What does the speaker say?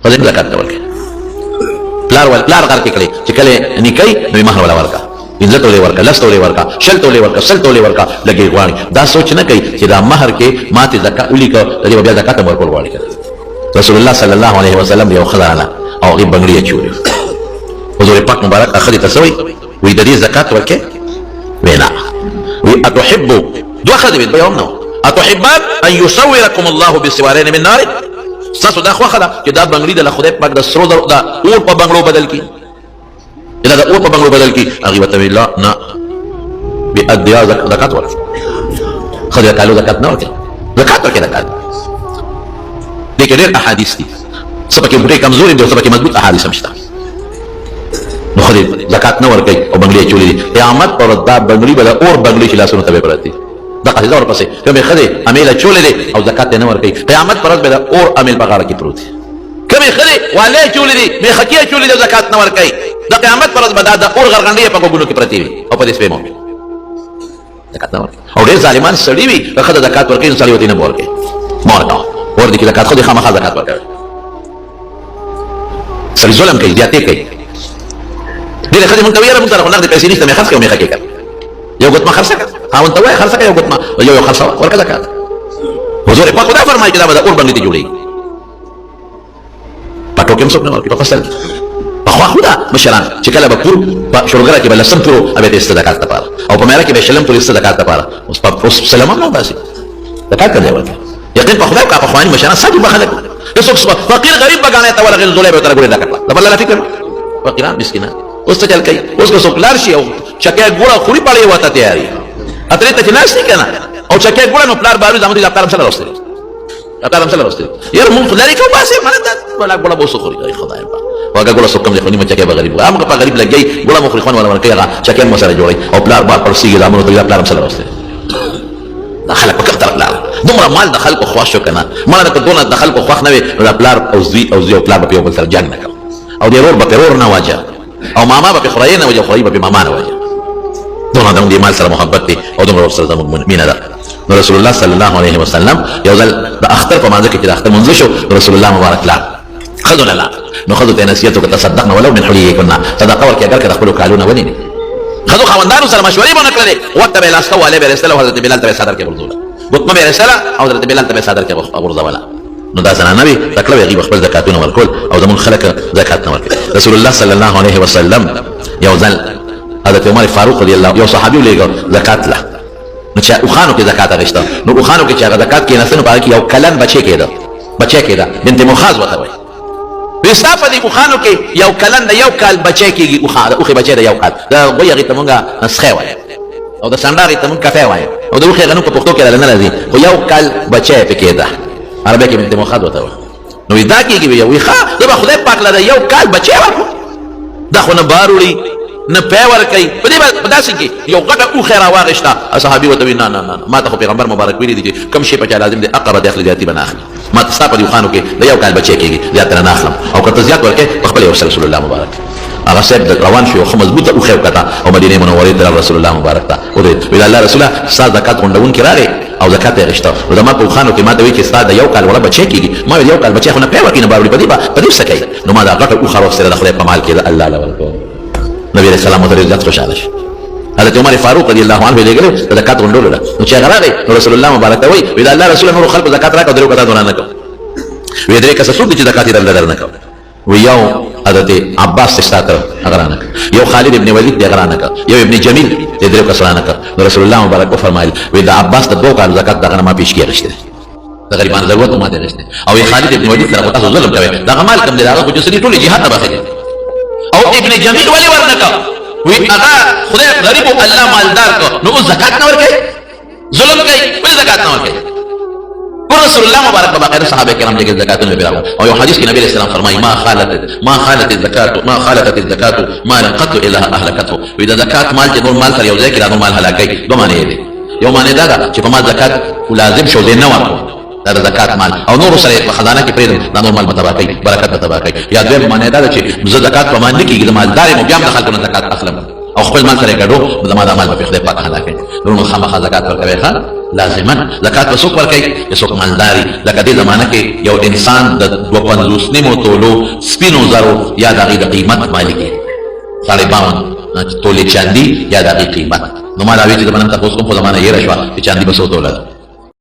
خزه زکات ورکړي پلار غر کې کړي چې کله نکای نو مہر ولا ورکا عزت ولې ورکا لست ولې ورکا شلت ولې ورکا سلت ولې ورکا لګي غواړي دا سوچ نه کوي چې دا مہر کې ماته زکات ولي کو دې بیا زکات ورکول غواړي رسول الله صلی الله علیه وسلم یو خزانه او غي بنگړي چوري حضور پاک مبارک اخذ تسوي وي د دې زکات ورکه وینا وي اتحب دو اخذ به يوم نو اتحبان ان يصوركم الله بسوارين من نار تاسو دا خوخه ده چې دا بنگړي د خدای پاک د سرو دا اور په بنگړو بدل کی اذا دا اور په بنگړو بدل کی هغه وته ویلا نه بيديا زکات ورکه خدای تعالی زکات نه ورکه زکات ورکه زکات دي كده احاديث دي سبك بري کمزوري دي سبك مضبوط احاديث مشتا نو خدي زکات نه ورکي او بنگړي چولې قیامت پر دا بنگړي بل اور بنگړي چې لاسونه تبه پرتي دا قصه اور پسې کومه خدي امیله چولې دي او زکات نه ورکي قیامت پر بل اور امل بغاړه کې پروت کومه خدي والے چولې دي مې خکیه چولې دي زکات نه ورکي دا قیامت پر بل دا اور غرغنډي په کوګونو کې پرتي او په دې سپې مو زکات نه ورکي او ډېر ظالمان سړي وي خدای زکات ورکي انسان یو دینه ورکي مورګه ور دي کې زکات خو دې خامخا زکات ورکړي سړي ظلم کوي زیاتې کوي دې خدای مونږ ته ویره مونږ ته نه دې پیسې نشته مې خرڅ کوم مې خکې کړ یو ګوت ما خرڅ کړ خاوند ته وای خرڅ کړ یو ګوت ما یو خرڅ ورکړه زکات حضور پاک خدای فرمایي چې دا به اور باندې ته جوړي پټو کوم څوک نه ورکړي په فصل خو خدا مشران چې کله به پور په شورګره کې بل سم پورو ابه دې زکات لپاره او په مېره کې به شلم پورې زکات لپاره اوس په سلام نه باسي زکات کوي ورکړي یقین په خدای کا په خواني مشران ساتي بخلک رسول فقیر غریب بغانه ته ورغل زولې به تر ګورې دا کړه بل لا فکر فقیران مسکینان اوس ته چل کوي اوس کو سوکلار شي او چکه ګوړه خوري پړې وته تیاری اترې ته ناس نه کنه او چکه ګوړه نو پلار بارو زموږ د خپل سره راستي خپل سره راستي یار مونږ خدای کو باسه مله دا ولا ګوړه بوسو خوري خدای په واګه ګوړه سوکم ځخونی مچکه به غریب هغه په غریب لګي ګوړه مخري خون ولا ورکه چکه مو سره جوړي او پلار بار پر سیګ زموږ د خپل سره راستي دخل په کتر لا دومره مال دخل په خواښ کنه مال ته دونه دخل په خواښ نه وي د پلار او زوی او پلار په یو بل سره جنگ نه کوي او د ورور په ورور نه واجه او ماما په خړای نه واجه خړای په ماما نه واجه دونه د مال سره محبت دي او د ورور سره د مؤمنه ده رسول الله صلی الله علیه وسلم یو ځل د اختر په مانځ کې د اختر منځ شو رسول الله مبارک لا خذوا لا نو خذوا تنسيته تصدقنا ولو من حليه كنا صدقه ورکه اگر کله خپل کالونه ونی خذوا خواندانو سره مشورې مونږ کړې وته به لاسته والے به رسول حضرت بلال ته صدر کې ورزول بوتمه به رسول او حضرت بلال ته صدر کې ورزول نو دا څنګه نبی تکلو یې خپل زکاتونه ورکول او زمون خلک زکات نه ورکول رسول الله صلی الله علیه وسلم یو ځل حضرت عمر فاروق رضی الله یو صحابي لګو زکات لا نو چې اوخانو کې زکات اغشته نو اوخانو کې چې زکات کې نسنه پاره کې یو کلن بچی کېده بنت مخاز وته وي وسافه دي اوخانو کې یو کلن یو کال بچی کېږي اوخه بچی دا یو کال دا وایي ته مونږه نسخه وایي او د سنداري ته مونږ کافه وایي او د اوخه غنو په پښتو کې نه راځي خو یو کال بچی پکې ده عربی کې بنت مخاز وته وي نو دا کېږي یو ښه دا خدای پاک لره یو کال بچی ورکو دا خو نه باروړي نه پیور کوي په دې بداسي کې یو غټه اوخه راواغشتا صحابي وته نه ما ته پیغمبر مبارک ویلي دي کم شي په لازم دي اقرب داخل ذاتي بناخلي ما تصاب دي خانو کې دا یو کال بچی کېږي زیات نه اخلم او کته زیات ورکه خپل یو رسول الله مبارک هغه سب روان شو خو مضبوطه اوخه وکړه او مدینه منوره ته رسول الله مبارک ته او ویل الله رسوله ساده زکات غونډون کې راغی او زکات یې غشته او د ما په خانو کې ما ته وی چې ساده یو کال ولا بچی کېږي ما یو کال بچی خو نه پیور کې نه باوري په دې سکه نو ما دا غټه اوخه ورسره د خپل په مال کې الله لا ورکو نبی رسول الله مدري ذات خوشاله شي حضرت عمر فاروق رضی الله عنه لګره زکات غونډول نو چې غراغی رسول الله مبارک وی ویل الله رسول نور خلق زکات راکړه درو کته دونه نه کو وی درې کس څوک چې زکات یې درنه کو وی یو حضرت عباس استاتر غرانه یو خالد ابن ولید دی غرانه یو ابن جمیل دې درو کس غرانه رسول الله مبارک فرمایل وی دا عباس د دوه کال زکات دغه ما پیش کیږي د غریبانو ضرورت ما ده نشته او خالد ابن ولید سره تاسو ظلم کوي دا مال کم دی دا خو چې ټول جهاد ته باخلي او ابن جمیل ولی ورنکا وی اغا خدای غریب او الله مالدار کو نو زکات نه ورکړي ظلم کوي ولی زکات نه ورکړي رسول الله مبارک بقى صحابه کرام دغه زکات نه بیراو او یو حدیث کې نبی رسول الله فرمایي ما خالت الزکات ما لقت الا اهلكته واذا زکات مال چې نور مال تر یو ځای کې مال هلاکي دوه معنی دي یو معنی دا چې په ما زکات لازم شو دې نه ورکو دا زکات مال او نور سره په خزانه کې پریدم دا نور مال متباقي برکت متباقي یا دوی معنی دا چې زکات په معنی کې د مالدار مو بیا دخل کنه زکات اخلم او خپل مال سره ګډو د مال په خدای پاک هلاکي نور خامخا زکات ورکوي ښا لازما زکات وسوک ورکي یسوک مالداري لکه دې زمانه کې یو انسان د 250 نیمو تولو سپینو زرو یا د هغې د قیمت مالک 52 تولې چاندي یا د هغې قیمت نو ما دا وی چې زمانه تاسو کوم په زمانه یې راشوه چې چاندي به څو توله ده